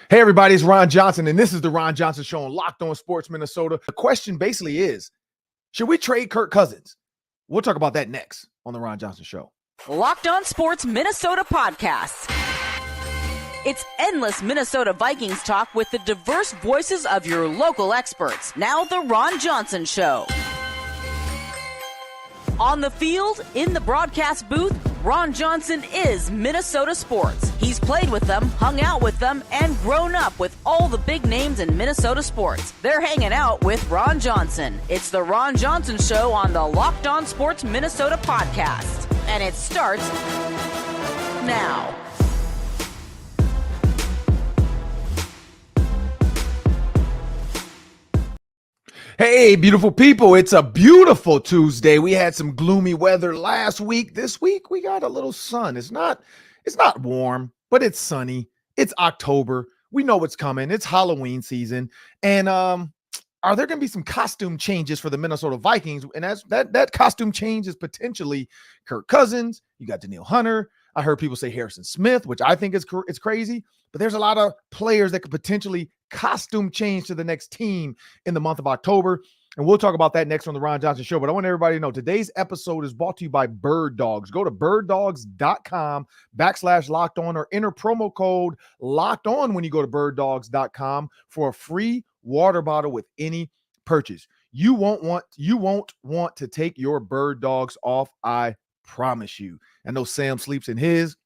Hey, everybody, it's Ron Johnson, and this is the Ron Johnson Show on Locked On Sports Minnesota. The question basically is, should we trade Kirk Cousins? We'll talk about that next on the Ron Johnson Show. Locked On Sports Minnesota podcast. It's endless Minnesota Vikings talk with the diverse voices of your local experts. Now the Ron Johnson Show. On the field, in the broadcast booth, Ron Johnson is Minnesota sports. He's played with them, hung out with them, and grown up with all the big names in Minnesota sports. They're hanging out with Ron Johnson. It's the Ron Johnson Show on the Locked On Sports Minnesota podcast. And it starts now. Hey, beautiful people. It's a beautiful Tuesday. We had some gloomy weather last week. This week, we got a little sun. It's not warm, but it's sunny. It's October. We know what's coming. It's Halloween season. And are there going to be some costume changes for the Minnesota Vikings? And that costume change is potentially Kirk Cousins. You got Danielle Hunter. I heard people say Harrison Smith, which I think is crazy. But there's a lot of players that could potentially costume change to the next team in the month of October. And we'll talk about that next on the Ron Johnson Show. But I want everybody to know today's episode is brought to you by Birddogs. Go to birddogs.com/locked on or enter promo code locked on when you go to birddogs.com for a free water bottle with any purchase. You won't want to take your Bird Dogs off, I promise you. I know Sam sleeps in his.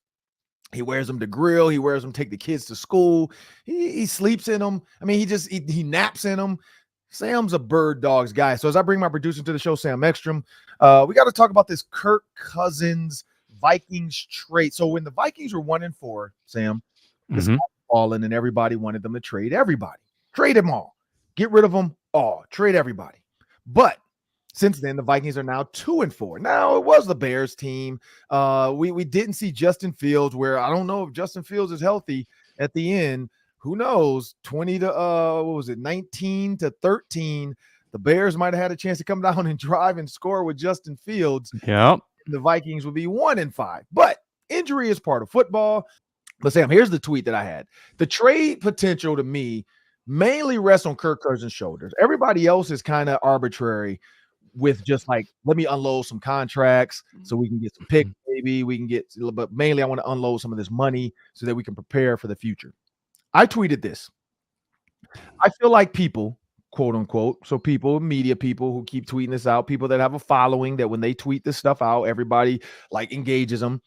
He wears them to grill. He wears them to take the kids to school. He sleeps in them. I mean, he naps in them. Sam's a Bird Dogs guy. So as I bring my producer to the show, Sam Ekstrom, we got to talk about this Kirk Cousins Vikings trade. So when the Vikings were 1-4, Sam, this guy fallen and everybody wanted them to trade everybody. Trade them all. Get rid of them all. Trade everybody. But since then, the Vikings are now 2-4. Now, it was the Bears team. We didn't see Justin Fields, where I don't know if Justin Fields is healthy at the end. Who knows? 19-13. The Bears might have had a chance to come down and drive and score with Justin Fields. Yep. The Vikings would be 1-5. But injury is part of football. But Sam, here's the tweet that I had. The trade potential to me mainly rests on Kirk Cousins' shoulders. Everybody else is kind of arbitrary with just like, let me unload some contracts so we can get some picks, maybe we can get, but mainly I want to unload some of this money so that we can prepare for the future. I tweeted this. I feel like people, quote unquote, so people, media people who keep tweeting this out, people that have a following that when they tweet this stuff out, everybody like engages them.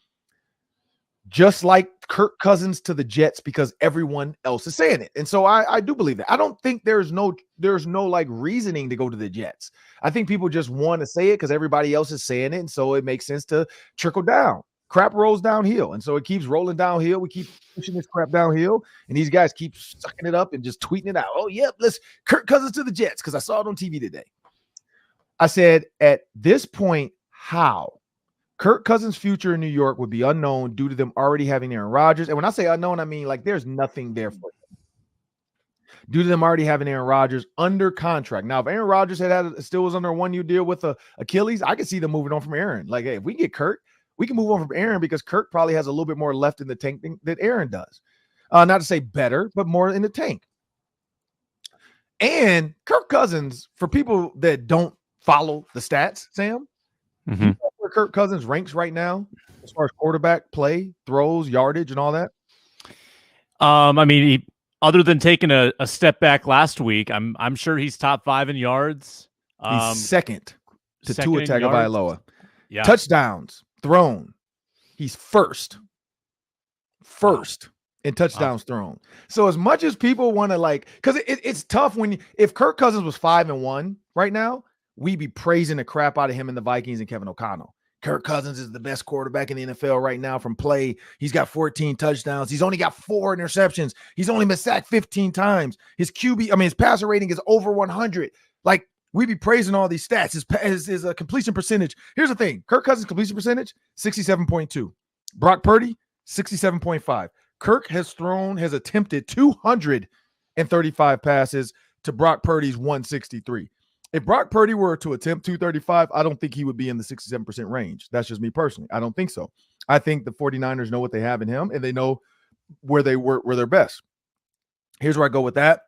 Just like Kirk Cousins to the Jets because everyone else is saying it. And so I do believe that. I don't think there's no like reasoning to go to the Jets. I think people just want to say it because everybody else is saying it. And so it makes sense to trickle down. Crap rolls downhill. And so it keeps rolling downhill. We keep pushing this crap downhill. And these guys keep sucking it up and just tweeting it out. Oh, yep, let's Kirk Cousins to the Jets because I saw it on TV today. I said, at this point, how? Kirk Cousins' future in New York would be unknown due to them already having Aaron Rodgers. And when I say unknown, I mean like there's nothing there for him. Due to them already having Aaron Rodgers under contract. Now, if Aaron Rodgers still was under a one-year deal with Achilles, I could see them moving on from Aaron. Like, hey, if we get Kirk, we can move on from Aaron because Kirk probably has a little bit more left in the tank than Aaron does. Not to say better, but more in the tank. And Kirk Cousins, for people that don't follow the stats, Sam, where Kirk Cousins ranks right now as far as quarterback play, throws, yardage, and all that? I mean, other than taking a step back last week, I'm sure he's top 5 in yards. He's second to second Tua in yards. Tagovailoa. Yeah. Touchdowns thrown. He's first in touchdowns thrown. So as much as people want to like, because it's tough if Kirk Cousins was 5-1 right now, we'd be praising the crap out of him and the Vikings and Kevin O'Connell. Kirk Cousins is the best quarterback in the NFL right now from play. He's got 14 touchdowns. He's only got 4 interceptions. He's only been sacked 15 times. His passer rating is over 100. Like, we'd be praising all these stats. His completion percentage. Here's the thing. Kirk Cousins' completion percentage, 67.2. Brock Purdy, 67.5. Kirk has attempted 235 passes to Brock Purdy's 163. If Brock Purdy were to attempt 235, I don't think he would be in the 67% range. That's just me personally. I don't think so. I think the 49ers know what they have in him, and they know where they're best. Here's where I go with that.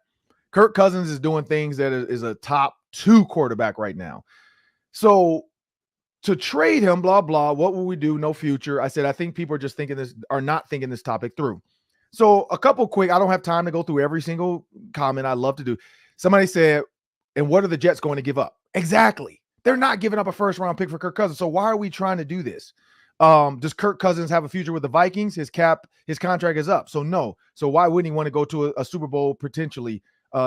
Kirk Cousins is doing things that is a top 2 quarterback right now. So to trade him, blah, blah, what will we do? No future. I said, I think people are not thinking this topic through. So a couple quick, I don't have time to go through every single comment. I love to do. Somebody said, and what are the Jets going to give up? Exactly. They're not giving up a first round pick for Kirk Cousins. So why are we trying to do this? Does Kirk Cousins have a future with the Vikings? His contract is up. So no. So why wouldn't he want to go to a Super Bowl potentially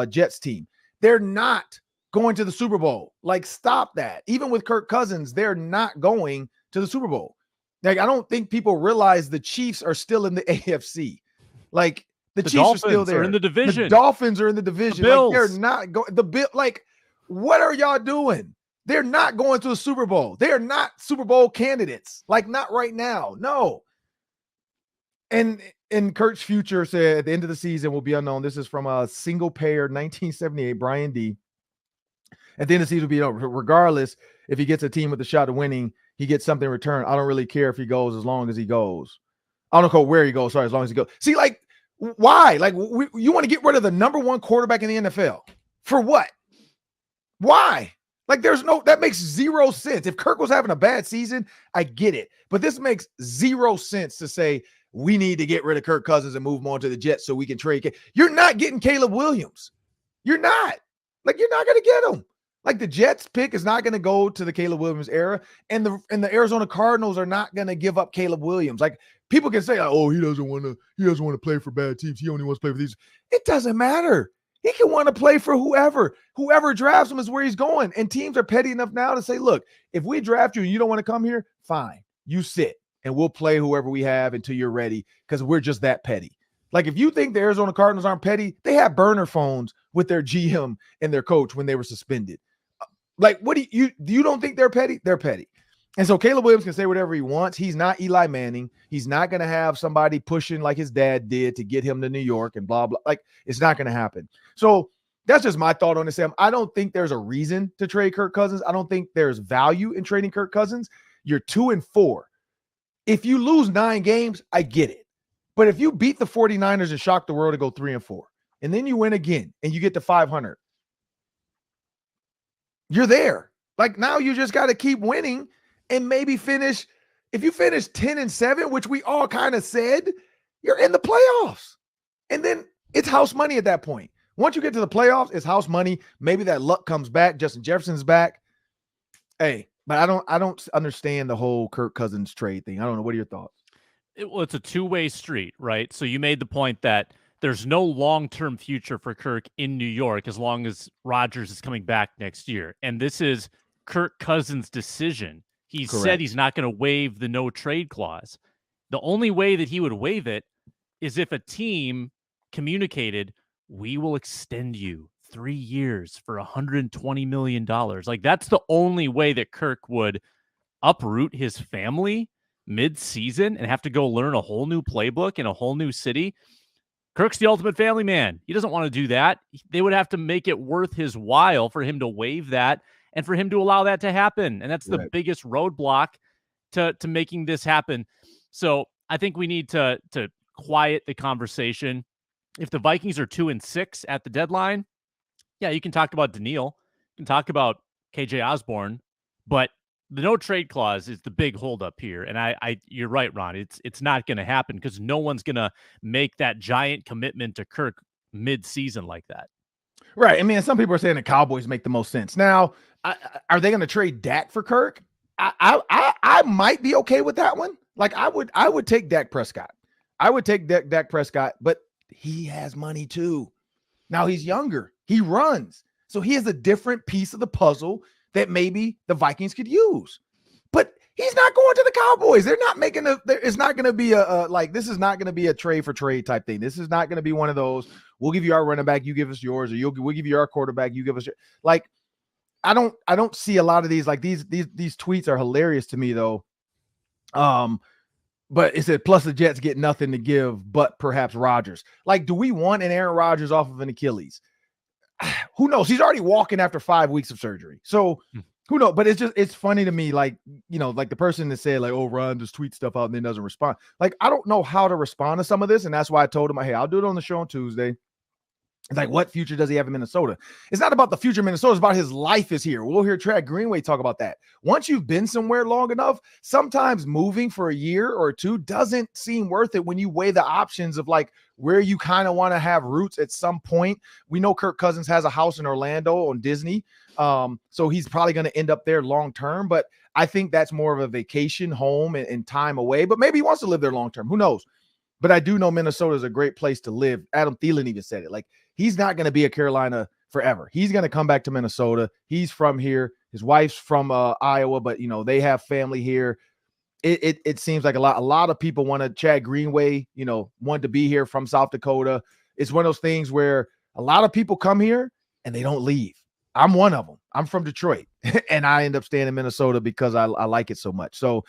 Jets team? They're not going to the Super Bowl. Like, stop that. Even with Kirk Cousins, they're not going to the Super Bowl. Like, I don't think people realize the Chiefs are still in the AFC. Like, the Chiefs Dolphins are still there. Are in the division. The Dolphins are in the division. The Bills. Like, they're not going. The Bill. Like, what are y'all doing? They're not going to the Super Bowl. They are not Super Bowl candidates. Like, not right now. No. And Kirk's future said at the end of the season will be unknown. This is from a single payer 1978, Brian D. At the end of the season will be unknown. Regardless, if he gets a team with a shot of winning, he gets something in return. I don't really care if he goes as long as he goes. I don't know where he goes. Sorry, as long as he goes. See, like, why? Like, you want to get rid of the number 1 quarterback in the NFL for what? Why? Like, that makes 0 sense. If Kirk was having a bad season, I get it. But this makes 0 sense to say we need to get rid of Kirk Cousins and move him on to the Jets so we can trade. You're not getting Caleb Williams. You're not. Like, you're not going to get him. Like, the Jets pick is not going to go to the Caleb Williams era, and the Arizona Cardinals are not going to give up Caleb Williams. Like, people can say, oh, he doesn't want to play for bad teams. He only wants to play for these. It doesn't matter. He can want to play for whoever. Whoever drafts him is where he's going. And teams are petty enough now to say, look, if we draft you and you don't want to come here, fine. You sit, and we'll play whoever we have until you're ready, because we're just that petty. Like, if you think the Arizona Cardinals aren't petty, they have burner phones with their GM and their coach when they were suspended. Like, what do you don't think they're petty? They're petty. And so Caleb Williams can say whatever he wants. He's not Eli Manning. He's not going to have somebody pushing like his dad did to get him to New York and blah, blah. Like, it's not going to happen. So that's just my thought on this, Sam. I don't think there's a reason to trade Kirk Cousins. I don't think there's value in trading Kirk Cousins. You're 2-4. If you lose 9 games, I get it. But if you beat the 49ers and shock the world to go 3-4, and then you win again and you get to 500, you're there. Like, now you just got to keep winning and maybe finish. If you finish 10-7, which we all kind of said, you're in the playoffs. And then it's house money at that point. Once you get to the playoffs, it's house money. Maybe that luck comes back. Justin Jefferson's back. Hey, but I don't understand the whole Kirk Cousins trade thing. I don't know. What are your thoughts? It's a two-way street, right? So you made the point that there's no long-term future for Kirk in New York as long as Rodgers is coming back next year. And this is Kirk Cousins' decision. He said he's not going to waive the no-trade clause. The only way that he would waive it is if a team communicated, we will extend you 3 years for $120 million. Like, that's the only way that Kirk would uproot his family mid-season and have to go learn a whole new playbook in a whole new city. Kirk's the ultimate family man. He doesn't want to do that. They would have to make it worth his while for him to waive that and for him to allow that to happen. And that's the biggest roadblock to making this happen. So I think we need to quiet the conversation. If the Vikings are 2-6 at the deadline, yeah, you can talk about Daniil, you can talk about KJ Osborne, but the no trade clause is the big holdup here. And you're right, Ron. It's not going to happen because no one's going to make that giant commitment to Kirk mid-season like that. Right. I mean, some people are saying the Cowboys make the most sense. Now, are they going to trade Dak for Kirk? I might be okay with that one. Like, I would take Dak Prescott. I would take Dak Prescott, but he has money too. Now he's younger. He runs. So he has a different piece of the puzzle that maybe the Vikings could use. But he's not going to the Cowboys. They're not making it's not going to be this is not going to be a trade for trade type thing. This is not going to be one of those, we'll give you our running back, you give us yours, or we'll give you our quarterback, you give us your, like, I don't see a lot of these, like these tweets are hilarious to me though. But it said, plus the Jets get nothing to give, but perhaps Rodgers. Like, do we want an Aaron Rodgers off of an Achilles? Who knows? He's already walking after 5 weeks of surgery. So who knows? But it's funny to me, like, you know, like the person that said, like, oh, Ron just tweets stuff out and then doesn't respond. Like, I don't know how to respond to some of this. And that's why I told him, hey, I'll do it on the show on Tuesday. It's like, what future does he have in Minnesota? It's not about the future of Minnesota. It's about his life is here. We'll hear Chad Greenway talk about that. Once you've been somewhere long enough, sometimes moving for a year or two doesn't seem worth it when you weigh the options of like where you kind of want to have roots at some point. We know Kirk Cousins has a house in Orlando on Disney. So he's probably going to end up there long term. But I think that's more of a vacation home and time away. But maybe he wants to live there long term. Who knows? But I do know Minnesota is a great place to live. Adam Thielen even said it. Like, he's not going to be a Carolina forever. He's going to come back to Minnesota. He's from here. His wife's from Iowa, but, you know, they have family here. It seems like a lot of people wanted Chad Greenway, you know, wanted to be here from South Dakota. It's one of those things where a lot of people come here and they don't leave. I'm one of them. I'm from Detroit, and I end up staying in Minnesota because I like it so much. So,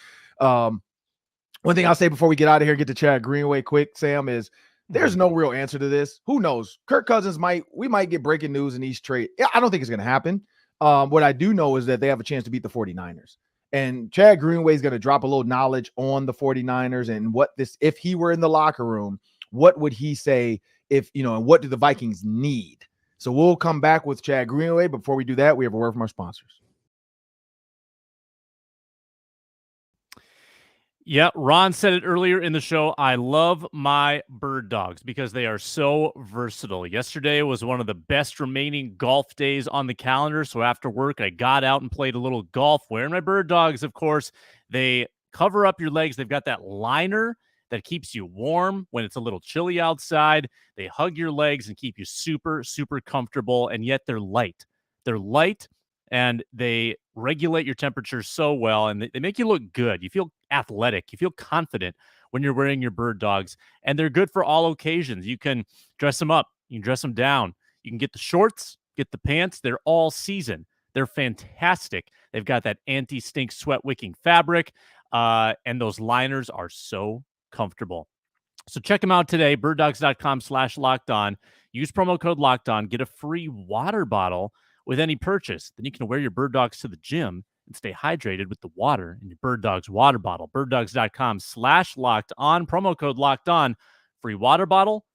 one thing I'll say before we get out of here and get to Chad Greenway quick, Sam, is there's no real answer to this. Who knows? Kirk Cousins we might get breaking news in these trades. Yeah, I don't think it's going to happen. What I do know is that they have a chance to beat the 49ers. And Chad Greenway is going to drop a little knowledge on the 49ers and if he were in the locker room, what would he say and what do the Vikings need? So we'll come back with Chad Greenway. Before we do that, we have a word from our sponsors. Yeah, Ron said it earlier in the show. I love my Birddogs because they are so versatile. Yesterday was one of the best remaining golf days on the calendar. So after work, I got out and played a little golf. Wearing my Birddogs, of course, they cover up your legs. They've got that liner that keeps you warm when it's a little chilly outside. They hug your legs and keep you super, super comfortable. And yet they're light. They're light. And they regulate your temperature so well, and they make you look good. You feel athletic. You feel confident when you're wearing your Birddogs, and they're good for all occasions. You can dress them up. You can dress them down. You can get the shorts, get the pants. They're all season. They're fantastic. They've got that anti-stink sweat-wicking fabric, and those liners are so comfortable. So check them out today, birddogs.com/lockedon. Use promo code LOCKEDON. Get a free water bottle with any purchase. Then you can wear your Birddogs to the gym and stay hydrated with the water in your Birddogs water bottle. Birddogs.com/lockedon. Promo code LOCKEDON. Free water bottle.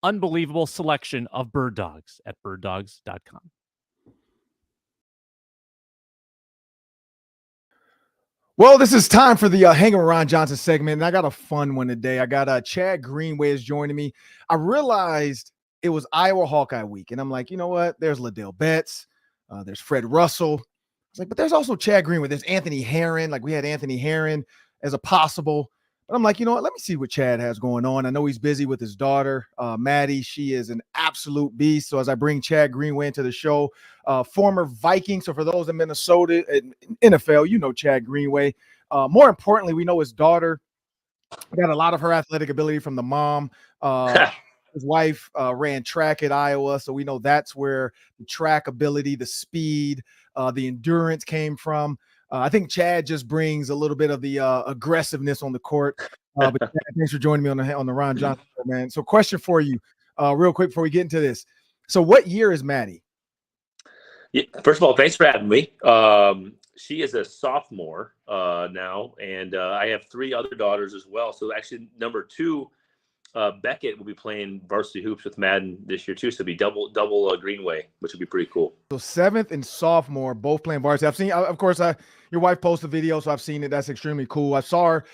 Unbelievable selection of Birddogs at birddogs.com. Well, this is time for the Hanging with Ron Johnson segment, and I got a fun one today. I got Chad Greenway is joining me. I realized it was Iowa Hawkeye week, and I'm like, you know what? There's Liddell Betts. There's Fred Russell. I was like, but there's also Chad Greenway. There's Anthony Herron. Like, we had Anthony Herron as a possible. But I'm like, you know what? Let me see what Chad has going on. I know he's busy with his daughter, Maddie. She is an absolute beast. So as I bring Chad Greenway into the show, former Viking. So for those in Minnesota and NFL, you know Chad Greenway. More importantly, we know his daughter got a lot of her athletic ability from the mom. His wife ran track at Iowa, so we know that's where the track ability, the speed, the endurance came from. I think Chad just brings a little bit of the aggressiveness on the court. But Chad, thanks for joining me on the Ron Johnson show, man. So question for you real quick before we get into this. So what year is Maddie? Yeah, first of all, thanks for having me. She is a sophomore now, and I have 3 other daughters as well. So actually number 2, Beckett will be playing varsity hoops with Madden this year too, so it'll be double Greenway, which would be pretty cool. So 7th and sophomore both playing varsity. I've seen, of course, your wife posted a video, so I've seen it. That's extremely cool. I saw her.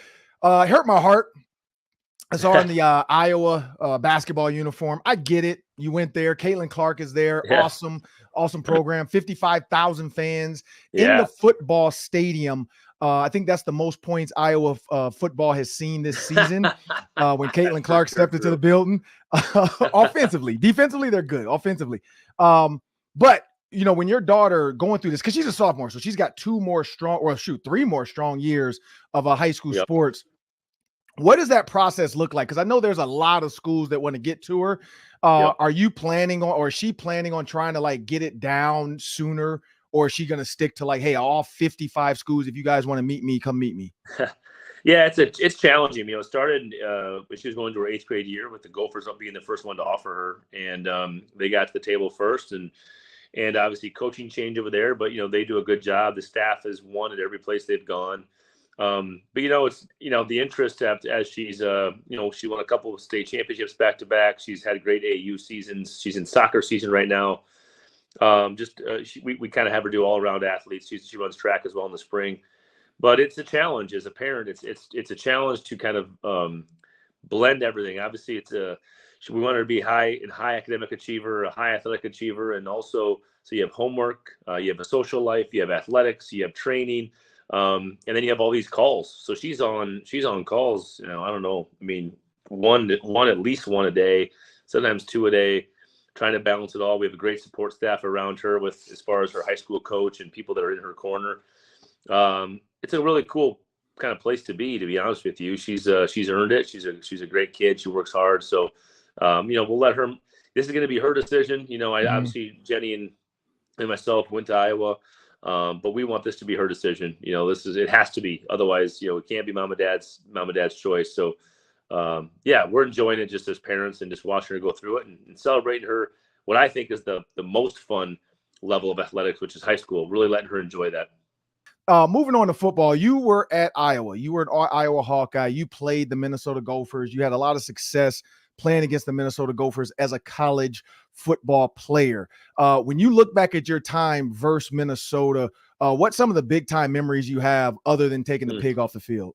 It hurt my heart. I saw her in the Iowa basketball uniform. I get it. You went there. Caitlin Clark is there. Yeah. Awesome program. 55,000 fans in the football stadium. I think that's the most points Iowa football has seen this season when Caitlin Clark stepped into the building. Offensively, defensively, they're good. Offensively. But, you know, when your daughter going through this, because she's a sophomore, so she's got 3 more strong years of high school sports. What does that process look like? Because I know there's a lot of schools that want to get to her. Are you planning on, or is she planning on trying to like get it down sooner? Or is she going to stick to like, hey, all 55 schools, if you guys want to meet me, come meet me? Yeah, it's challenging. You know, it started when she was going to her 8th grade year with the Gophers being the first one to offer her. And they got to the table first. And obviously coaching change over there. But, you know, they do a good job. The staff has won at every place they've gone. But it's the interest as she's she won a couple of state championships back to back. She's had great AAU seasons. She's in soccer season right now. We kind of have her do all around athletes. She runs track as well in the spring, but it's a challenge as a parent. It's a challenge to kind of blend everything. Obviously, we want her to be high academic achiever, a high athletic achiever, and also so you have homework, you have a social life, you have athletics, you have training. And then you have all these calls. So she's on calls, I don't know. I mean, at least one a day, sometimes two a day, trying to balance it all. We have a great support staff around her as far as her high school coach and people that are in her corner. It's a really cool kind of place to be honest with you. She's earned it. She's a great kid. She works hard. So, we'll let her, this is going to be her decision. Obviously Jenny and myself went to Iowa. But we want this to be her decision. It has to be. Otherwise, it can't be mom and dad's choice. So, we're enjoying it just as parents and just watching her go through it and celebrating her. What I think is the most fun level of athletics, which is high school, really letting her enjoy that. Moving on to football, you were at Iowa. You were an Iowa Hawkeye. You played the Minnesota Gophers. You had a lot of success playing against the Minnesota Gophers as a college football player. When you look back at your time versus Minnesota, what's some of the big time memories you have other than taking the pig off the field?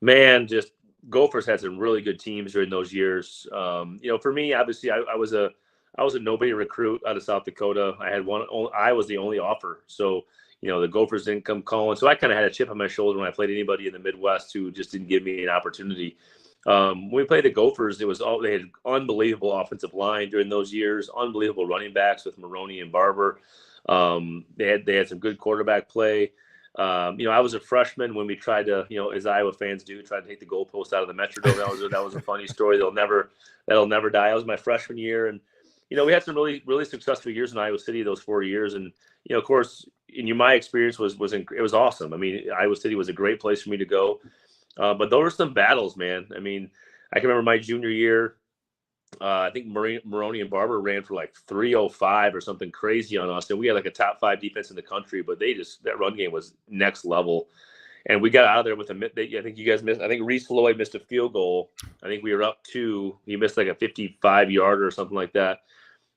Man, just Gophers had some really good teams during those years. For me, obviously, I was a nobody recruit out of South Dakota. I was the only offer. So, the Gophers didn't come calling. So I kind of had a chip on my shoulder when I played anybody in the Midwest who just didn't give me an opportunity. When we played the Gophers, they had unbelievable offensive line during those years, unbelievable running backs with Maroney and Barber. They had some good quarterback play. I was a freshman when we tried to, as Iowa fans do, try to take the goalpost out of the Metrodome. That was a funny story. That'll never die. That was my freshman year, and we had some really really successful years in Iowa City those 4 years, and of course, my experience was awesome. I mean, Iowa City was a great place for me to go. But those were some battles, man. I mean, I can remember my junior year. I think Maroney and Barber ran for like 305 or something crazy on us, and we had like a top 5 defense in the country. But that run game was next level, and we got out of there with I think you guys missed. I think Reese Floyd missed a field goal. I think we were up 2. He missed like a 55-yarder or something like that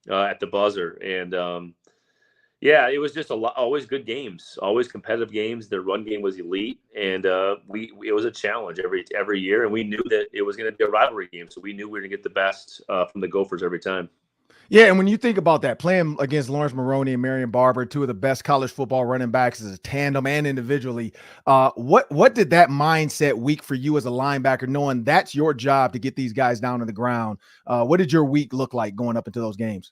at the buzzer, and it was just always good games, always competitive games. Their run game was elite, and it was a challenge every year, and we knew that it was going to be a rivalry game, so we knew we were going to get the best from the Gophers every time. Yeah, and when you think about that, playing against Lawrence Maroney and Marion Barber, two of the best college football running backs as a tandem and individually, what did that mindset week for you as a linebacker, knowing that's your job to get these guys down to the ground? What did your week look like going up into those games?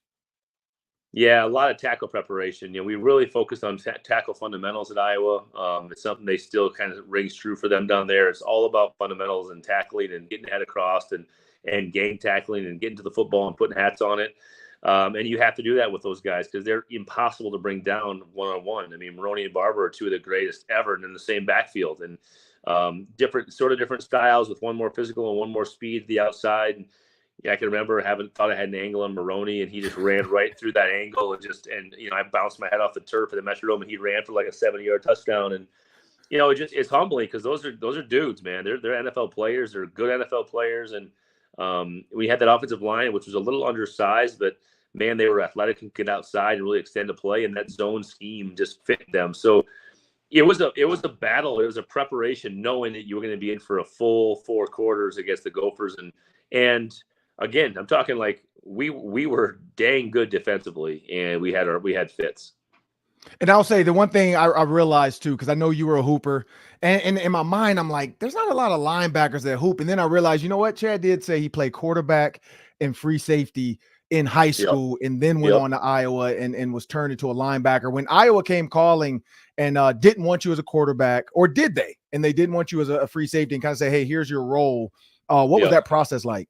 Yeah, a lot of tackle preparation. We really focused on tackle fundamentals at Iowa. It's something they still kind of rings true for them down there. It's all about fundamentals and tackling and getting head across and gang tackling and getting to the football and putting hats on it. And you have to do that with those guys because they're impossible to bring down one-on-one. I mean, Maroney and Barber are two of the greatest ever in the same backfield, and different styles with one more physical and one more speed to the outside. And I can remember thought I had an angle on Maroney, and he just ran right through that angle and I bounced my head off the turf at the Metrodome, and he ran for like a 70-yard touchdown. And it's humbling because those are dudes, man. They're NFL players. They're good NFL players, and we had that offensive line, which was a little undersized, but man, they were athletic and get outside and really extend the play, and that zone scheme just fit them. So it was a battle. It was a preparation, knowing that you were going to be in for a full 4 quarters against the Gophers, and again, I'm talking like we were dang good defensively, and we had fits. And I'll say the one thing I realized too, because I know you were a hooper, and in my mind, I'm like, there's not a lot of linebackers that hoop. And then I realized, you know what? Chad did say he played quarterback and free safety in high school, and then went on to Iowa and was turned into a linebacker. When Iowa came calling and didn't want you as a quarterback, or did they? And they didn't want you as a free safety and kind of say, hey, here's your role. What was that process like?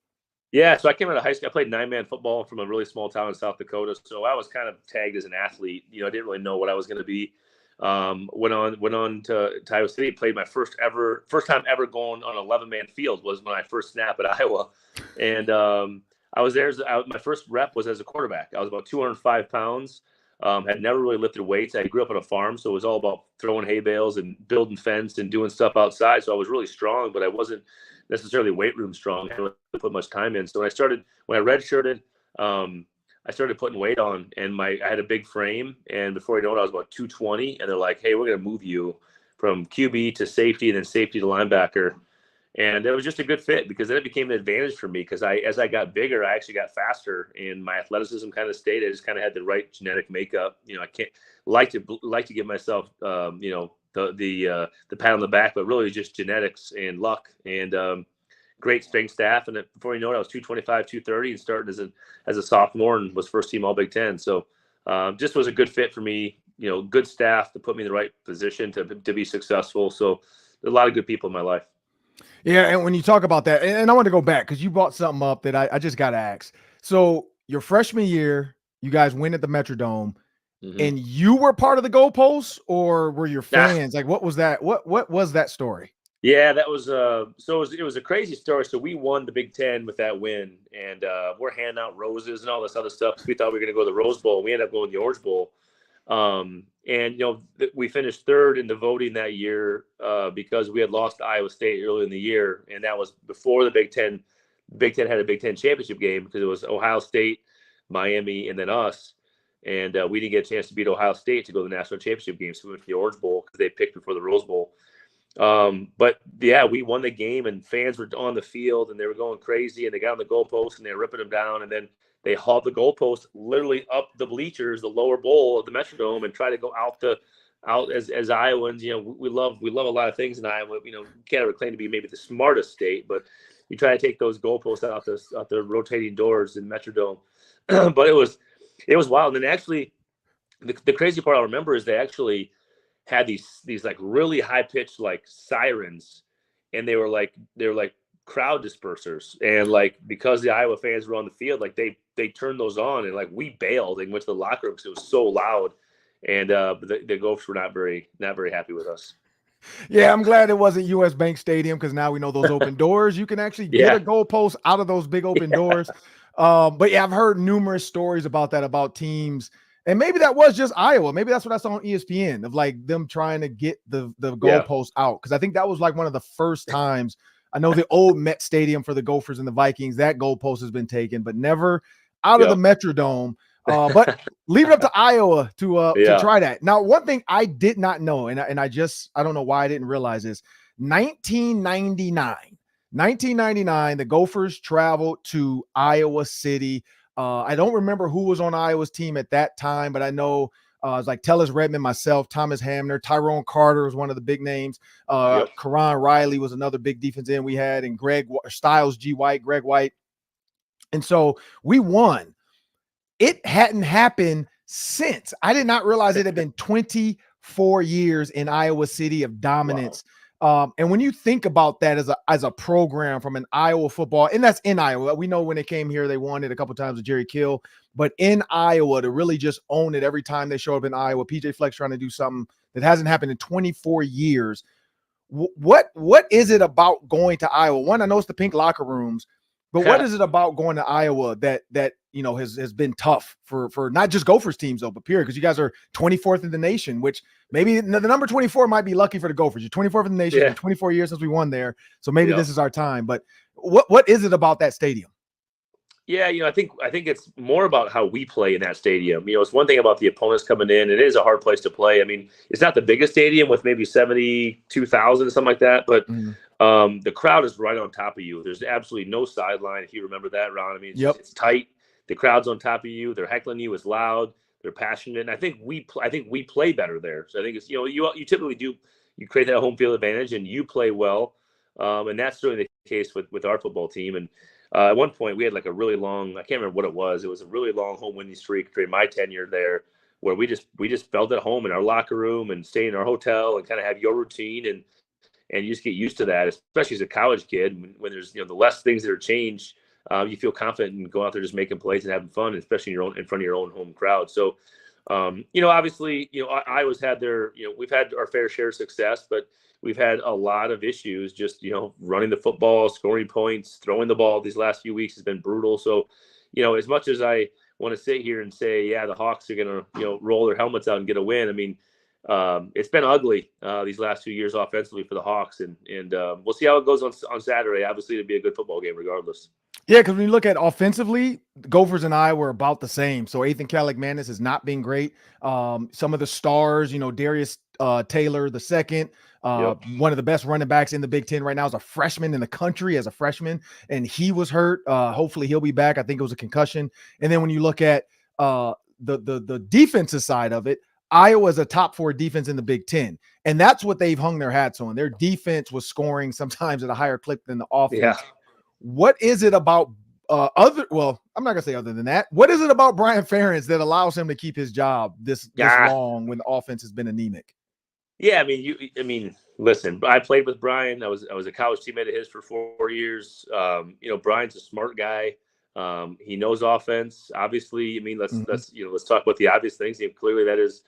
Yeah, so I came out of high school. I played 9-man football from a really small town in South Dakota. So I was kind of tagged as an athlete. I didn't really know what I was going to be. Went on to Iowa City. Played my first time ever going on an 11-man field was when I first snapped at Iowa, and I was there. My first rep was as a quarterback. I was about 205 pounds. Had never really lifted weights. I grew up on a farm, so it was all about throwing hay bales and building fence and doing stuff outside. So I was really strong, but I wasn't necessarily weight room strong. I didn't put much time in. So when I redshirted, I started putting weight on, and I had a big frame. And before you know it, I was about 220. And they're like, "Hey, we're going to move you from QB to safety, and then safety to linebacker." And it was just a good fit because then it became an advantage for me because as I got bigger, I actually got faster and my athleticism kind of stayed. I just kind of had the right genetic makeup. I can't like to give myself, the pat on the back, but really just genetics and luck and great strength staff. And before you know it, I was 225, 230 and started as a sophomore and was first team all Big Ten. So just was a good fit for me, good staff to put me in the right position to be successful. So there's a lot of good people in my life. Yeah, and when you talk about that, and I want to go back because you brought something up that I just got to ask. So your freshman year, you guys win at the Metrodome, and you were part of the goalposts, or were your fans? Like, what was that? What was that story? Yeah, that was it was a crazy story. So we won the Big Ten with that win, and we're handing out roses and all this other stuff. So we thought we were going to go to the Rose Bowl. We ended up going to the Orange Bowl. We finished third in the voting that year because we had lost to Iowa State early in the year, and that was before the Big Ten. Big Ten had a Big Ten championship game because it was Ohio State, Miami, and then us. And we didn't get a chance to beat Ohio State to go to the national championship game, so we went to the Orange Bowl because they picked before the Rose Bowl. But yeah, we won the game, and fans were on the field, and they were going crazy, and they got on the goalpost, and they were ripping them down, and then they hauled the goalpost literally up the bleachers, the lower bowl of the Metrodome, and try to go out as Iowans. We love a lot of things in Iowa. Can't ever claim to be maybe the smartest state, but you try to take those goalposts out the rotating doors in Metrodome. But it was wild. And then actually, the crazy part I remember is they actually had these like really high pitched like sirens, and they were like crowd dispersers, and like because the Iowa fans were on the field, like they turned those on, and like we bailed and went to the locker room because it was so loud, and the Gophers were not very happy with us. Yeah, I'm glad it wasn't US Bank Stadium because now we know those open doors. You can actually get a goalpost out of those big open doors. But yeah, I've heard numerous stories about that, about teams. And maybe that was just Iowa. Maybe that's what I saw on ESPN of like them trying to get the goalpost out. Because I think that was like one of the first times. I know the old Met Stadium for the Gophers and the Vikings, that goalpost has been taken, but never out of the Metrodome. But leave it up to Iowa to try that. Now, one thing I did not know, and I don't know why I didn't realize this, 1999, the Gophers traveled to Iowa City. I don't remember who was on Iowa's team at that time, but I know it was like Tellus Redmond, myself, Thomas Hamner, Tyrone Carter was one of the big names. Karan Riley was another big defense end we had, and Greg White. And so we won. It hadn't happened since. I did not realize it had been 24 years in Iowa City of dominance. Wow. And when you think about that as a program from an Iowa football, and that's in Iowa, we know when they came here, they won it a couple times with Jerry Kill, but in Iowa to really just own it every time they show up in Iowa, PJ Fleck's trying to do something that hasn't happened in 24 years. What is it about going to Iowa? One, I know it's the pink locker rooms, but what is it about going to Iowa that has been tough for not just Gophers teams though, but period? Because you guys are 24th in the nation, which maybe the number 24 might be lucky for the Gophers. You're 24th in the nation. Yeah. 24 years since we won there, so maybe this is our time. But what is it about that stadium? Yeah, I think it's more about how we play in that stadium. It's one thing about the opponents coming in. It is a hard place to play. I mean, it's not the biggest stadium with maybe 72,000 or something like that, but the crowd is right on top of you. There's absolutely no sideline, if you remember that, Ron. I mean, it's tight. The crowd's on top of you. They're heckling you. It's loud. They're passionate. And I think we play better there. So I think it's you typically do. You create that home field advantage, and you play well. And that's certainly the case with our football team. And at one point, we had like a really long, I can't remember what it was. It was a really long home winning streak during my tenure there, where we just felt at home in our locker room and stay in our hotel and kind of have your routine, and you just get used to that, especially as a college kid. When there's the less things that are changed, you feel confident and go out there just making plays and having fun, especially in front of your own home crowd. So, obviously, Iowa's had we've had our fair share of success, but we've had a lot of issues just, running the football, scoring points, throwing the ball these last few weeks has been brutal. So, as much as I want to sit here and say, yeah, the Hawks are going to, roll their helmets out and get a win. I mean, it's been ugly these last 2 years offensively for the Hawks, and we'll see how it goes on Saturday. Obviously, it'll be a good football game regardless. Yeah, because when you look at offensively, Gophers and I were about the same. So Ethan Caligmanis has not been great. Some of the stars, Darius Taylor the second, one of the best running backs in the Big Ten right now, is a freshman in the country as a freshman, and he was hurt. Hopefully he'll be back. I think it was a concussion. And then when you look at the defensive side of it, Iowa is a top 4 defense in the Big Ten, and that's what they've hung their hats on. Their defense was scoring sometimes at a higher clip than the offense. Yeah. What is it about I'm not going to say other than that. What is it about Brian Ferentz that allows him to keep his job this long when the offense has been anemic? Yeah, I mean, listen, I played with Brian. I was a college teammate of his for 4 years. Brian's a smart guy. He knows offense. Obviously, I mean, let's talk about the obvious things. Clearly that is,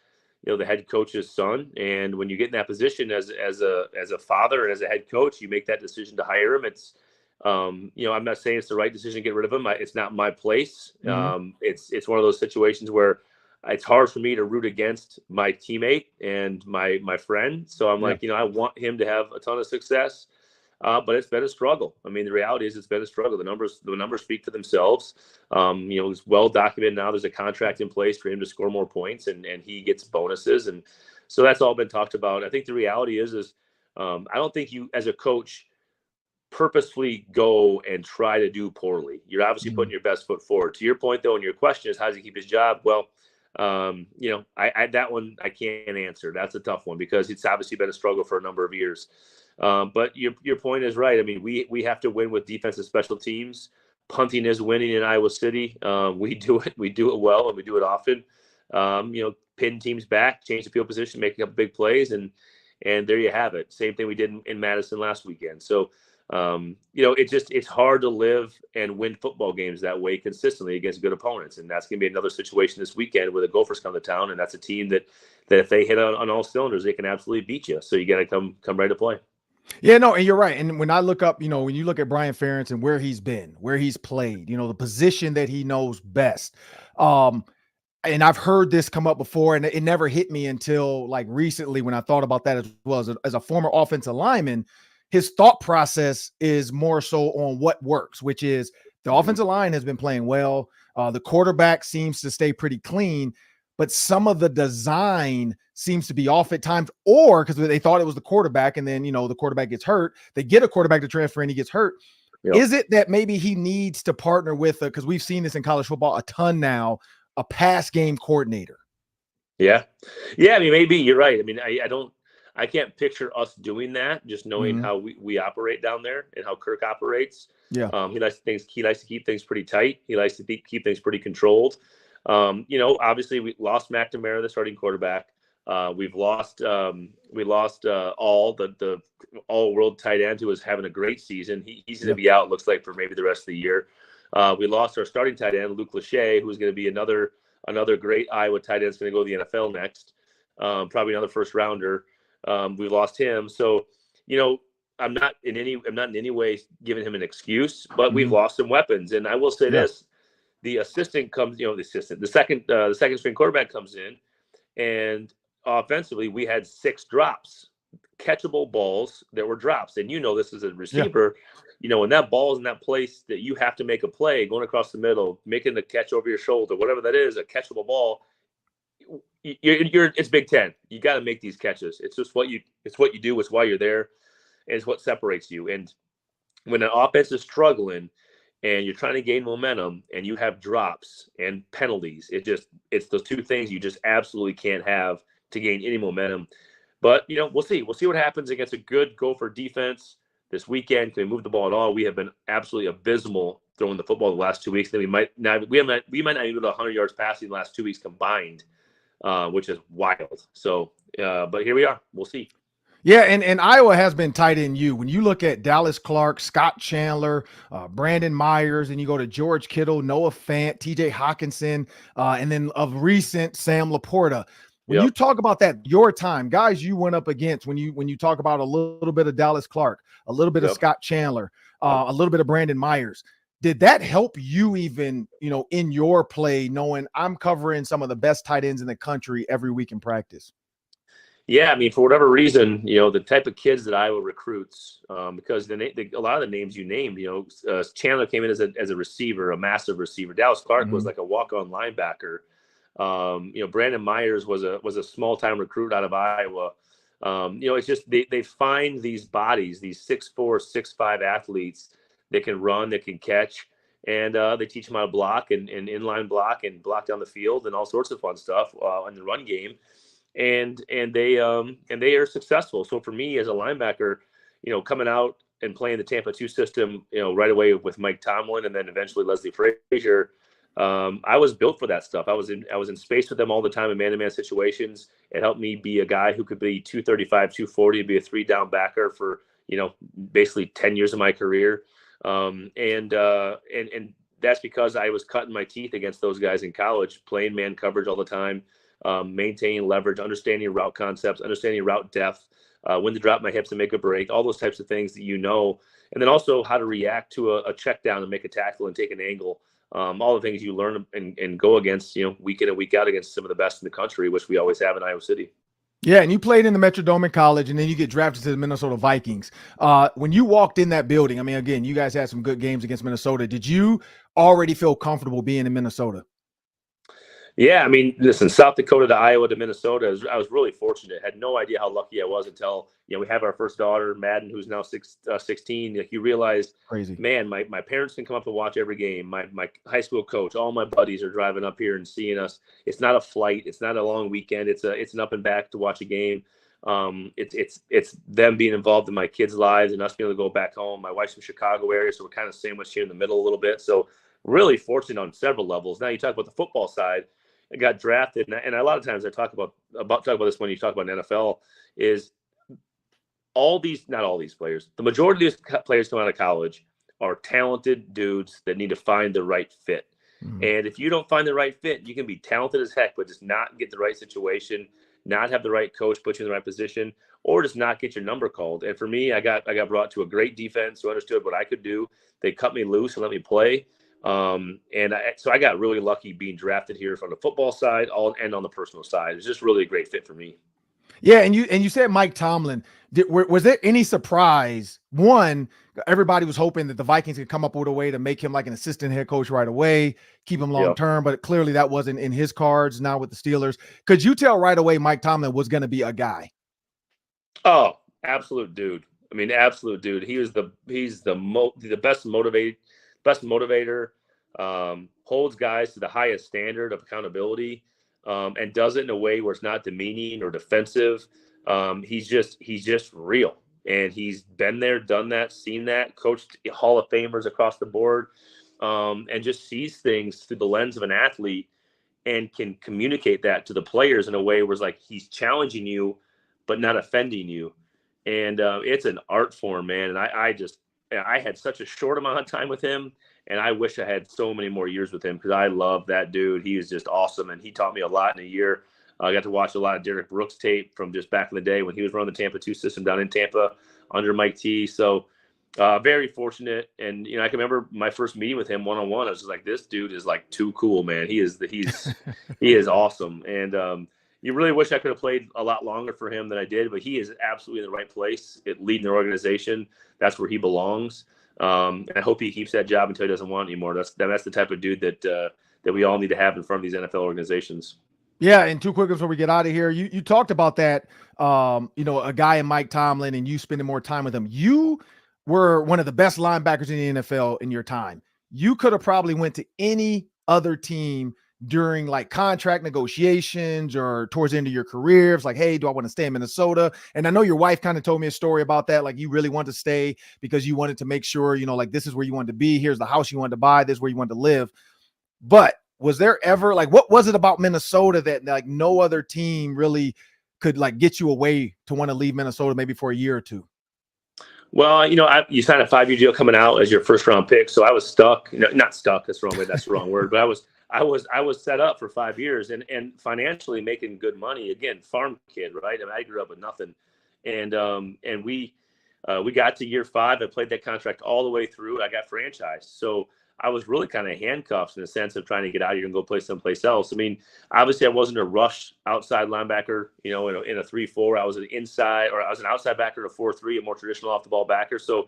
the head coach's son. And when you get in that position as a father and as a head coach, you make that decision to hire him. It's, I'm not saying it's the right decision to get rid of him. It's not my place. It's one of those situations where it's hard for me to root against my teammate and my friend. So I'm like, I want him to have a ton of success. But it's been a struggle. I mean, the reality is it's been a struggle. The numbers speak for themselves. It's well documented now. There's a contract in place for him to score more points, and he gets bonuses. And so that's all been talked about. I think the reality is I don't think you as a coach purposefully go and try to do poorly. You're obviously putting your best foot forward. To your point, though, and your question is, how does he keep his job? Well, that one I can't answer. That's a tough one because it's obviously been a struggle for a number of years. But your point is right. I mean, we have to win with defensive special teams. Punting is winning in Iowa City. We do it well, and we do it often. Pin teams back, change the field position, making up big plays, and there you have it. Same thing we did in Madison last weekend. So, it's hard to live and win football games that way consistently against good opponents. And that's going to be another situation this weekend where the Gophers come to town. And that's a team that if they hit on all cylinders, they can absolutely beat you. So you got to come ready to play. Yeah, no, and you're right. And when I look up, when you look at Brian Ferentz and where he's been, where he's played, the position that he knows best. And I've heard this come up before, and it never hit me until like recently when I thought about that as well. As a former offensive lineman, his thought process is more so on what works, which is the offensive line has been playing well. The quarterback seems to stay pretty clean, but some of the design seems to be off at times, or because they thought it was the quarterback, and then, the quarterback gets hurt. They get a quarterback to transfer and he gets hurt. Yep. Is it that maybe he needs to partner with, because we've seen this in college football a ton now, a pass game coordinator? Yeah. I mean, maybe you're right. I mean, I can't picture us doing that, just knowing how we operate down there and how Kirk operates. Yeah. He likes to keep things pretty tight. He likes to keep things pretty controlled. Obviously we lost McNamara, the starting quarterback. We've lost all the all-world tight end who was having a great season. He's going to be out, looks like, for maybe the rest of the year. We lost our starting tight end, Luke Lachey, who's going to be another great Iowa tight end. Is going to go to the NFL next. Probably another first rounder. We lost him. So, I'm not in any way giving him an excuse, but we've lost some weapons. And I will say this, the assistant comes, the second string quarterback comes in, and offensively we had 6 drops, catchable balls that were drops. And this as a receiver, when that ball is in that place that you have to make a play, going across the middle, making the catch over your shoulder, whatever that is, a catchable ball, it's Big Ten. You got to make these catches. It's just what you do. It's why you're there. And it's what separates you. And when an offense is struggling and you're trying to gain momentum and you have drops and penalties, it's those two things you just absolutely can't have to gain any momentum. But, we'll see. We'll see what happens against a good Gopher defense this weekend. Can we move the ball at all? We have been absolutely abysmal throwing the football the last 2 weeks. Then we might not even go to 100 yards passing the last 2 weeks combined. Which is wild. So, but here we are. We'll see. Yeah, and Iowa has been tight end U. When you look at Dallas Clark, Scott Chandler, Brandon Myers, and you go to George Kittle, Noah Fant, TJ Hawkinson, and then of recent, Sam Laporta. When you talk about that, your time, guys you went up against, when you talk about a little bit of Dallas Clark, a little bit of Scott Chandler, a little bit of Brandon Myers, Did that help you even, in your play, knowing I'm covering some of the best tight ends in the country every week in practice? Yeah, I mean, for whatever reason, the type of kids that Iowa recruits, because a lot of the names you named, Chandler came in as a receiver, a massive receiver. Dallas Clark was like a walk-on linebacker. Brandon Myers was a small-time recruit out of Iowa. It's just they find these bodies, these 6'4", 6'5" athletes that can run, that can catch, and they teach them how to block and inline block and block down the field and all sorts of fun stuff in the run game. And they are successful. So for me as a linebacker, coming out and playing the Tampa 2 system, right away with Mike Tomlin and then eventually Leslie Frazier, I was built for that stuff. I was in space with them all the time in man-to-man situations. It helped me be a guy who could be 235, 240, be a 3-down backer for basically 10 years of my career. And that's because I was cutting my teeth against those guys in college, playing man coverage all the time. Maintaining leverage, understanding route concepts, understanding route depth, when to drop my hips and make a break, all those types of things that and then also how to react to a check down and make a tackle and take an angle, all the things you learn and go against, week in and week out against some of the best in the country, which we always have in Iowa City. Yeah, and you played in the Metrodome in college, and then you get drafted to the Minnesota Vikings. When you walked in that building, I mean, again, you guys had some good games against Minnesota. Did you already feel comfortable being in Minnesota? Yeah, I mean, listen, South Dakota to Iowa to Minnesota, I was really fortunate. Had no idea how lucky I was until, we have our first daughter, Madden, who's now 16. Like, you realize, crazy, man, my parents can come up and watch every game. My high school coach, all my buddies are driving up here and seeing us. It's not a flight. It's not a long weekend. It's an up and back to watch a game. It's them being involved in my kids' lives and us being able to go back home. My wife's from Chicago area, so we're kind of sandwiched here in the middle a little bit. So really fortunate on several levels. Now you talk about the football side. I got drafted, and a lot of times I talk about this when you talk about an NFL, is not all these players, the majority of these players coming out of college are talented dudes that need to find the right fit. Mm-hmm. And if you don't find the right fit, you can be talented as heck, but just not get the right situation, not have the right coach put you in the right position, or just not get your number called. And for me, I got brought to a great defense who understood what I could do. They cut me loose and let me play. So I got really lucky being drafted here from the football side and on the personal side. It was just really a great fit for me. Yeah. And you said Mike Tomlin, was there any surprise? One, everybody was hoping that the Vikings could come up with a way to make him like an assistant head coach right away, keep him long-term, but clearly that wasn't in his cards now with the Steelers. Could you tell right away Mike Tomlin was going to be a guy? Oh, absolute dude. I mean, absolute dude. He's the best motivator, holds guys to the highest standard of accountability, and does it in a way where it's not demeaning or defensive. He's just real, and he's been there, done that, seen that, coached Hall of Famers across the board, and just sees things through the lens of an athlete and can communicate that to the players in a way where it's like he's challenging you, but not offending you. And it's an art form, man. And I had such a short amount of time with him, and I wish I had so many more years with him because I love that dude. He is just awesome, and he taught me a lot in a year. I got to watch a lot of Derek Brooks tape from just back in the day when he was running the Tampa 2 system down in Tampa under Mike T. So very fortunate. And, I can remember my first meeting with him one-on-one. I was just like, this dude is like too cool, man. He is awesome. And you really wish I could have played a lot longer for him than I did, but he is absolutely in the right place at leading the organization. That's where he belongs. And I hope he keeps that job until he doesn't want it anymore. That's the type of dude that we all need to have in front of these NFL organizations. Yeah, and two quick before we get out of here, you talked about that, a guy in Mike Tomlin and you spending more time with him. You were one of the best linebackers in the NFL in your time. You could have probably went to any other team during like contract negotiations or towards the end of your career. It's like, hey, do I want to stay in Minnesota? And I know your wife kind of told me a story about that. Like you really wanted to stay because you wanted to make sure, like this is where you wanted to be. Here's the house you wanted to buy. This is where you wanted to live. But was there ever what was it about Minnesota that like no other team really could like get you away to want to leave Minnesota maybe for a year or two? Well, you signed a 5-year deal coming out as your first round pick. So I was stuck, not stuck. That's the wrong word, but I was set up for 5 years and financially making good money. Again, farm kid, right? I grew up with nothing. And we got to year 5. I played that contract all the way through. I got franchised. So I was really kind of handcuffed in the sense of trying to get out of here and go play someplace else. I mean, obviously I wasn't a rush outside linebacker, in a 3-4. I was an outside backer in a 4-3, a more traditional off the ball backer. So,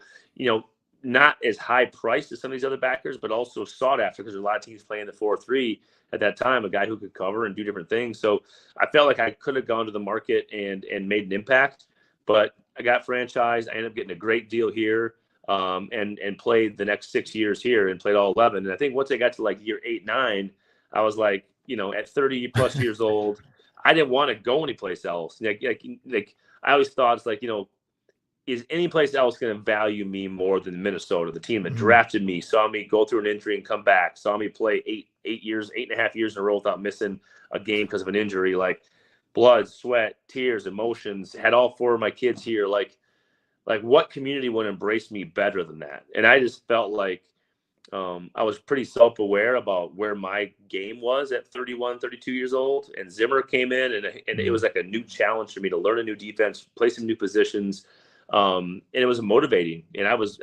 not as high priced as some of these other backers, but also sought after because there's a lot of teams playing the 4-3 at that time, a guy who could cover and do different things. So I felt like I could have gone to the market and made an impact, but I got franchised. I ended up getting a great deal here. And played the next 6 years here and played all 11. And I think once I got to like year 8, 9, I was like, at 30 plus years old, I didn't want to go anyplace else. Like I always thought it's like, is any place else going to value me more than Minnesota? The team that drafted me, saw me go through an injury and come back, saw me play 8.5 years in a row without missing a game because of an injury, like blood, sweat, tears, emotions, had all 4 of my kids here. Like what community would embrace me better than that? And I just felt like I was pretty self-aware about where my game was at 31, 32 years old. And Zimmer came in and it was like a new challenge for me to learn a new defense, play some new positions. And it was motivating. And I was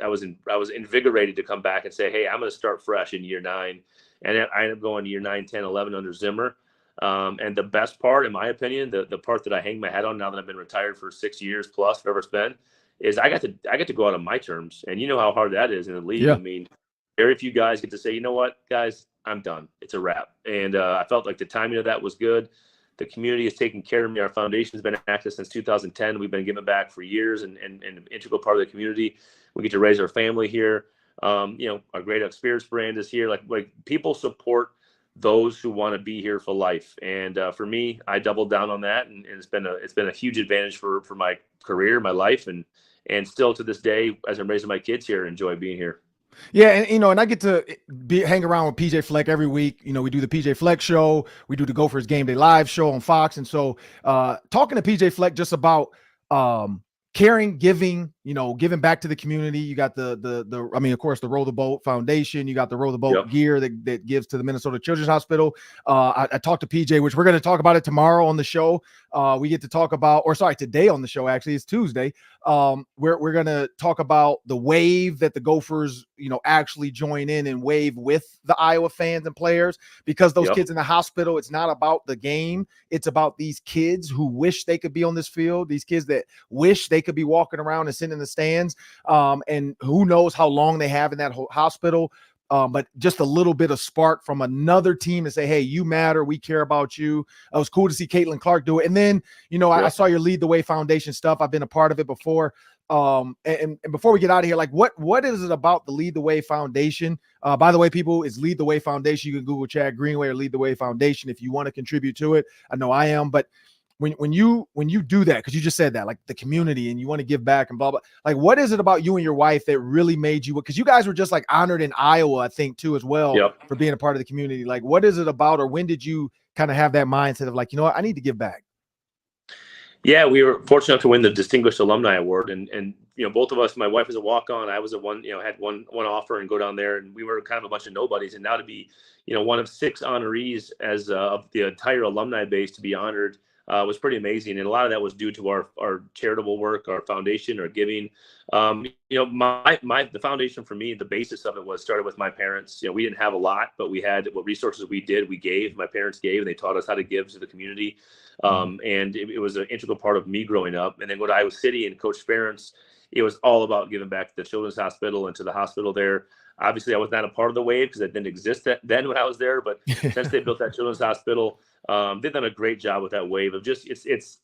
invigorated to come back and say, hey, I'm going to start fresh in year 9. And I ended up going to year 9, 10, 11 under Zimmer. And the best part, in my opinion, the part that I hang my hat on now that I've been retired for 6 years plus, whatever it's been, is I got to go out on my terms. And you know how hard that is in the league. Yeah. I mean, very few guys get to say, you know what, guys, I'm done. It's a wrap. And I felt like the timing of that was good. The community has taken care of me. Our foundation's been active since 2010. We've been giving back for years and an integral part of the community. We get to raise our family here. Our Great Up Spirits brand is here. Like people support those who want to be here for life. And for me, I doubled down on that. And it's been a huge advantage for my career, my life, and still to this day, as I'm raising my kids here, enjoy being here. Yeah, and I get to hang around with PJ Fleck every week. We do the PJ Fleck show. We do the Gophers Game Day Live show on Fox. And so talking to PJ Fleck just about caring, giving, giving back to the community. You got of course, the Row the Boat Foundation. You got the Row the Boat gear that gives to the Minnesota Children's Hospital. I talked to PJ, which we're going to talk about it tomorrow on the show. We get to talk about, today on the show, actually, it's Tuesday. We're going to talk about the wave that the Gophers, actually join in and wave with the Iowa fans and players, because those kids in the hospital, it's not about the game. It's about these kids who wish they could be on this field, these kids that wish they could be walking around and sitting in the stands. And who knows how long they have in that hospital. But just a little bit of spark from another team to say, hey, you matter. We care about you. It was cool to see Caitlin Clark do it. And then, I saw your Lead the Way Foundation stuff. I've been a part of it before. And before we get out of here, like what is it about the Lead the Way Foundation? By the way, people, it's Lead the Way Foundation. You can Google Chad Greenway or Lead the Way Foundation if you want to contribute to it. I know I am, but when you do that, because you just said that, like the community and you want to give back and blah, blah, like what is it about you and your wife that really made you, because you guys were just like honored in Iowa, I think too, as well, for being a part of the community. Like, what is it about, or when did you kind of have that mindset of like, you know what, I need to give back? Yeah, we were fortunate to win the Distinguished Alumni Award, and both of us, my wife was a walk-on, I was a one, had one offer and go down there, and we were kind of a bunch of nobodies, and now to be, one of 6 honorees as of the entire alumni base to be honored was pretty amazing. And a lot of that was due to our charitable work, our foundation, our giving. The foundation for me, the basis of it started with my parents. We didn't have a lot, but we had what resources we gave. My parents gave, and they taught us how to give to the community. And it was an integral part of me growing up. And then go to Iowa City and Coach Ferentz, it was all about giving back to the Children's Hospital and to the hospital there. Obviously, I was not a part of the wave because it didn't exist then when I was there. But since they built that Children's Hospital, they've done a great job with that wave of just it's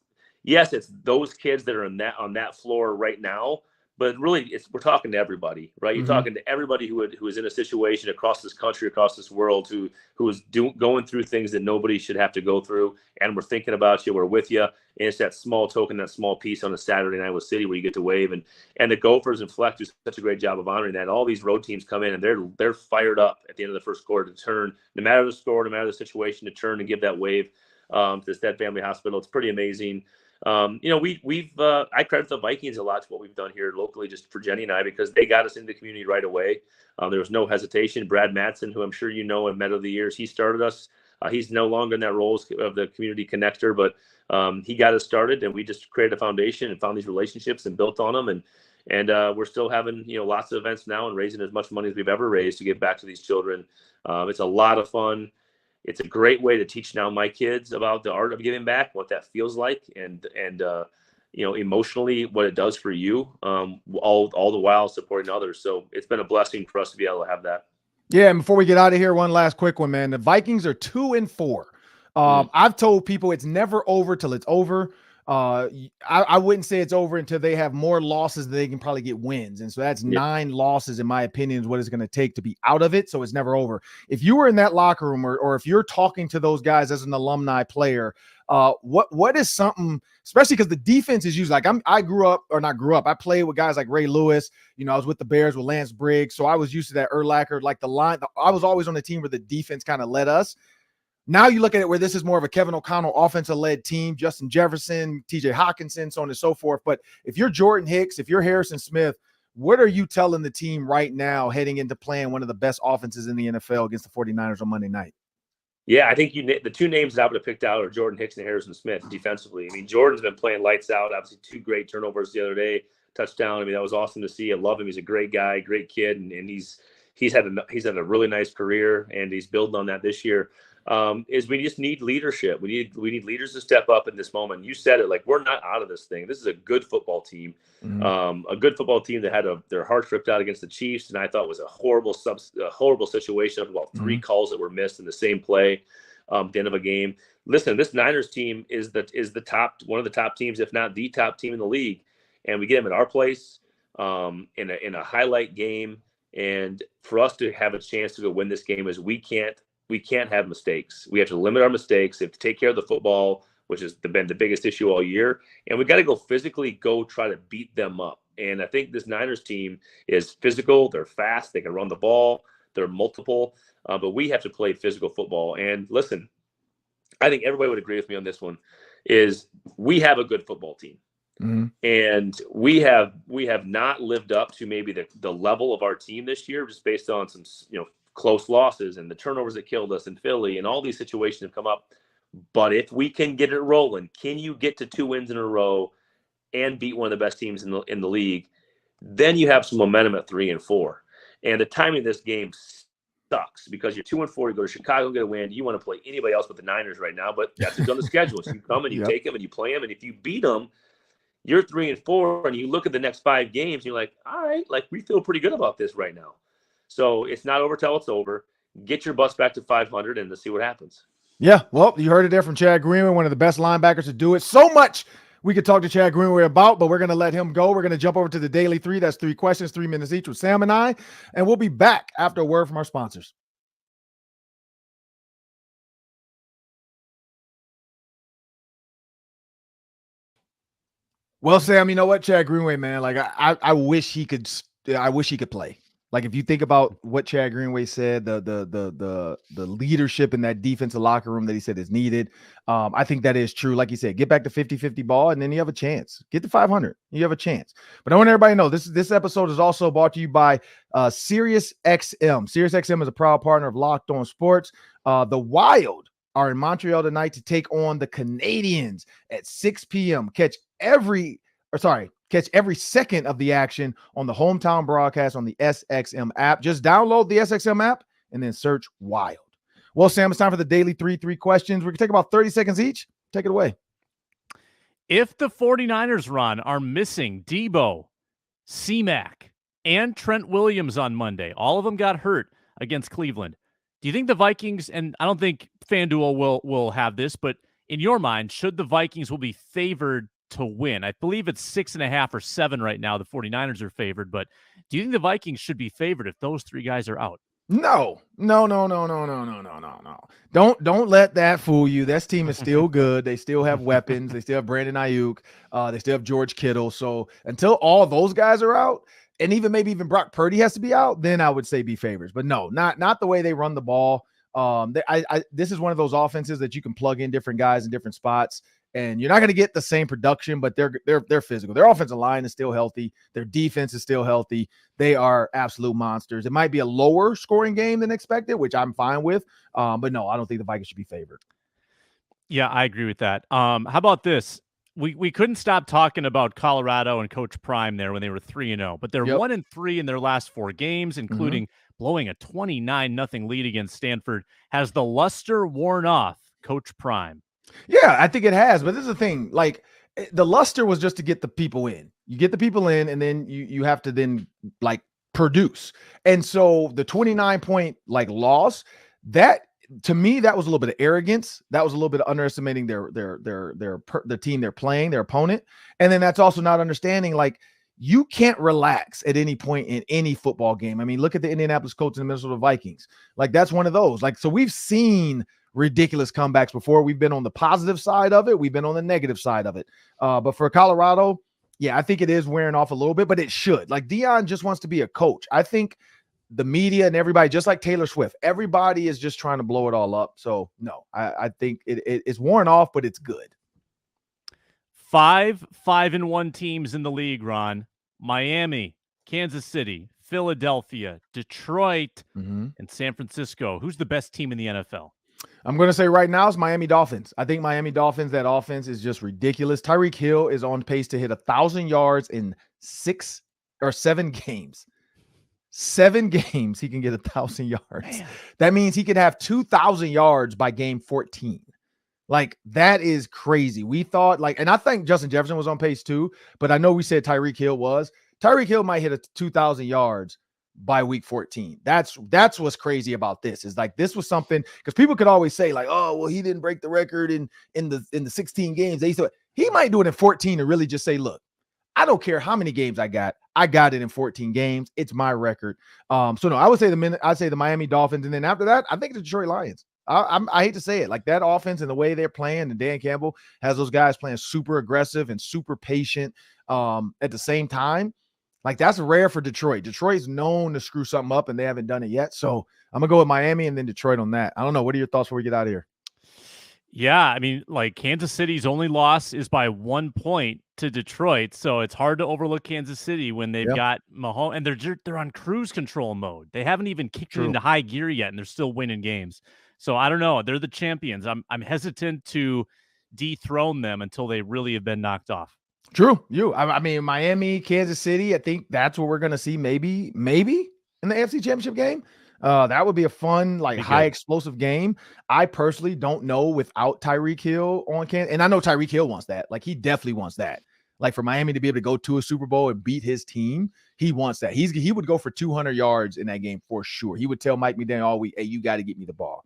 those kids that are on that floor right now. But really, we're talking to everybody, right? You're talking to everybody who is in a situation across this country, across this world, who is going through things that nobody should have to go through. And we're thinking about you. We're with you. And it's that small token, that small piece on a Saturday in Iowa City where you get to wave. And the Gophers and Fleck do such a great job of honoring that. All these road teams come in and they're fired up at the end of the first quarter to turn, no matter the score, no matter the situation, to turn and give that wave to the Stead Family Hospital. It's pretty amazing. I credit the Vikings a lot to what we've done here locally, just for Jenny and I, because they got us into the community right away. There was no hesitation. Brad Matson, who I'm sure you know and met over the years, he started us. He's no longer in that role of the community connector, but he got us started, and we just created a foundation and found these relationships and built on them. And we're still having, lots of events now and raising as much money as we've ever raised to give back to these children. It's a lot of fun. It's a great way to teach now my kids about the art of giving back, what that feels like, and emotionally what it does for you, all the while supporting others. So it's been a blessing for us to be able to have that. Yeah, and before we get out of here, one last quick one, man. The Vikings are 2-4. I've told people it's never over till it's over. I wouldn't say it's over until they have more losses than they can probably get wins. And so that's 9 losses, in my opinion, is what it's going to take to be out of it. So it's never over. If you were in that locker room or if you're talking to those guys as an alumni player, what is something, especially because the defense is usually like I played with guys like Ray Lewis. I was with the Bears with Lance Briggs. So I was used to that Urlacher, like the line. I was always on the team where the defense kind of led us. Now you look at it where this is more of a Kevin O'Connell offensive-led team, Justin Jefferson, TJ Hawkinson, so on and so forth. But if you're Jordan Hicks, if you're Harrison Smith, what are you telling the team right now heading into playing one of the best offenses in the NFL against the 49ers on Monday night? Yeah, I think the 2 names that I would have picked out are Jordan Hicks and Harrison Smith defensively. I mean, Jordan's been playing lights out. Obviously, 2 great turnovers the other day, touchdown. I mean, that was awesome to see. I love him. He's a great guy, great kid, and he's had a really nice career, and he's building on that this year. Is we just need leadership. We need leaders to step up in this moment. You said it, like, we're not out of this thing. This is a good football team, a good football team that had their hearts ripped out against the Chiefs, and I thought was a horrible situation of about 3 calls that were missed in the same play at the end of a game. Listen, this Niners team is the top, one of the top teams, if not the top team in the league, and we get them at our place in a highlight game, and for us to have a chance to go win this game is we can't have mistakes. We have to limit our mistakes. We have to take care of the football, which has been the biggest issue all year. And we got to go try to beat them up. And I think this Niners team is physical. They're fast. They can run the ball. They're multiple. But we have to play physical football. And listen, I think everybody would agree with me on this one, is we have a good football team. And we have not lived up to maybe the level of our team this year, just based on some, close losses and the turnovers that killed us in Philly, and all these situations have come up. But if we can get it rolling, can you get to 2 wins in a row and beat one of the best teams in the league? Then you have some momentum at 3-4. And the timing of this game sucks because you're 2-4. You go to Chicago, get a win. You want to play anybody else but the Niners right now, but that's on the schedule. So you come and you take them and you play them, and if you beat them, you're 3-4. And you look at the next 5 games, and you're like, all right, like, we feel pretty good about this right now. So it's not over till it's over. Get your bus back to 500 and let's see what happens. Yeah, well, you heard it there from Chad Greenway, one of the best linebackers to do it. So much we could talk to Chad Greenway about, but we're going to let him go. We're going to jump over to the Daily 3. That's 3 questions, 3 minutes each with Sam and I, and we'll be back after a word from our sponsors. Well, Sam, you know what, Chad Greenway, man, like I wish he could play. Like, if you think about what Chad Greenway said, the leadership in that defensive locker room that he said is needed, I think that is true. Like you said, get back to 50-50 ball, and then you have a chance. Get to 500. You have a chance. But I want everybody to know this episode is also brought to you by SiriusXM. SiriusXM is a proud partner of Locked On Sports. The Wild are in Montreal tonight to take on the Canadiens at 6 p.m. Catch every second of the action on the hometown broadcast on the SXM app. Just download the SXM app and then search Wild. Well, Sam, it's time for the Daily 3 questions. We're going to take about 30 seconds each. Take it away. If the 49ers, Ron, are missing Debo, C-Mac, and Trent Williams on Monday, all of them got hurt against Cleveland, do you think the Vikings, and I don't think FanDuel will have this, but in your mind, should the Vikings will be favored to win? I believe it's 6.5 or 7 right now. The 49ers are favored, but do you think the Vikings should be favored if those 3 guys are out? No. Don't let that fool you. This team is still good. They still have weapons. They still have Brandon Ayuk. They still have George Kittle. So until all those guys are out, and maybe even Brock Purdy has to be out, then I would say be favorites. But no, not the way they run the ball. This is one of those offenses that you can plug in different guys in different spots, and you're not going to get the same production, but they're physical. Their offensive line is still healthy. Their defense is still healthy. They are absolute monsters. It might be a lower scoring game than expected, which I'm fine with. But no, I don't think the Vikings should be favored. Yeah, I agree with that. How about this? we couldn't stop talking about Colorado and Coach Prime there when they were 3-0, but they're 1-3 in their last 4 games, including blowing a 29-0 lead against Stanford. Has the luster worn off Coach Prime? Yeah, I think it has. But this is the thing, like the luster was just to get the people in. You get the people in, and then you have to then like produce. And so the 29-point like loss, that to me, that was a little bit of arrogance. That was a little bit of underestimating the team they're playing, their opponent. And then that's also not understanding, like, you can't relax at any point in any football game. I mean, look at the Indianapolis Colts and the Minnesota Vikings. Like, that's one of those. Like, so we've seen ridiculous comebacks before. We've been on the positive side of it. We've been on the negative side of it. But for Colorado, yeah, I think it is wearing off a little bit, but it should. Like, Deion just wants to be a coach. I think the media and everybody, just like Taylor Swift, everybody is just trying to blow it all up. So no, I think it's worn off, but it's good. 5 5-1 teams in the league, Ron. Miami, Kansas City, Philadelphia, Detroit, and San Francisco. Who's the best team in the NFL? I'm going to say right now it's Miami Dolphins. I think Miami Dolphins, that offense is just ridiculous. Tyreek Hill is on pace to hit 1,000 yards in 6 or 7 games. 7 games, he can get 1,000 yards. Man. That means he could have 2,000 yards by game 14. Like, that is crazy. We thought, like, and I think Justin Jefferson was on pace too, but I know we said Tyreek Hill was. Tyreek Hill might hit 2,000 yards by week 14. That's what's crazy about this, is like, this was something, because people could always say like, oh, well, he didn't break the record in the 16 games. He might do it in 14 and really just say, look, I don't care how many games I got it in 14 games. It's my record. So no, I would say the Miami Dolphins, and then after that, I think the Detroit Lions. I hate to say it, like, that offense and the way they're playing, and Dan Campbell has those guys playing super aggressive and super patient at the same time. Like, that's rare for Detroit. Detroit's known to screw something up, and they haven't done it yet. So I'm gonna go with Miami and then Detroit on that. I don't know. What are your thoughts before we get out of here? Yeah, I mean, like, Kansas City's only loss is by 1 point to Detroit, so it's hard to overlook Kansas City when they've got Mahomes, and they're on cruise control mode. They haven't even kicked it into high gear yet, and they're still winning games. So I don't know. They're the champions. I'm hesitant to dethrone them until they really have been knocked off. True. I mean, Miami, Kansas City, I think that's what we're going to see maybe in the AFC Championship game. That would be a fun, like, high explosive game. I personally don't know without Tyreek Hill on Kansas, and I know Tyreek Hill wants that. Like, he definitely wants that. Like, for Miami to be able to go to a Super Bowl and beat his team, he wants that. He would go for 200 yards in that game for sure. He would tell Mike McDaniel all week, hey, you got to get me the ball.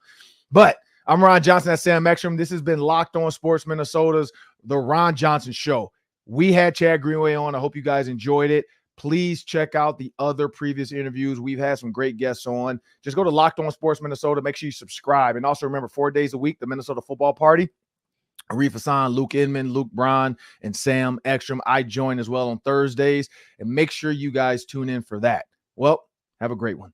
But I'm Ron Johnson. That's Sam Ekstrom. This has been Locked On Sports Minnesota's The Ron Johnson Show. We had Chad Greenway on. I hope you guys enjoyed it. Please check out the other previous interviews. We've had some great guests on. Just go to Locked On Sports Minnesota. Make sure you subscribe. And also remember, 4 days a week, the Minnesota Football Party. Arif Hassan, Luke Inman, Luke Braun, and Sam Ekstrom. I join as well on Thursdays. And make sure you guys tune in for that. Well, have a great one.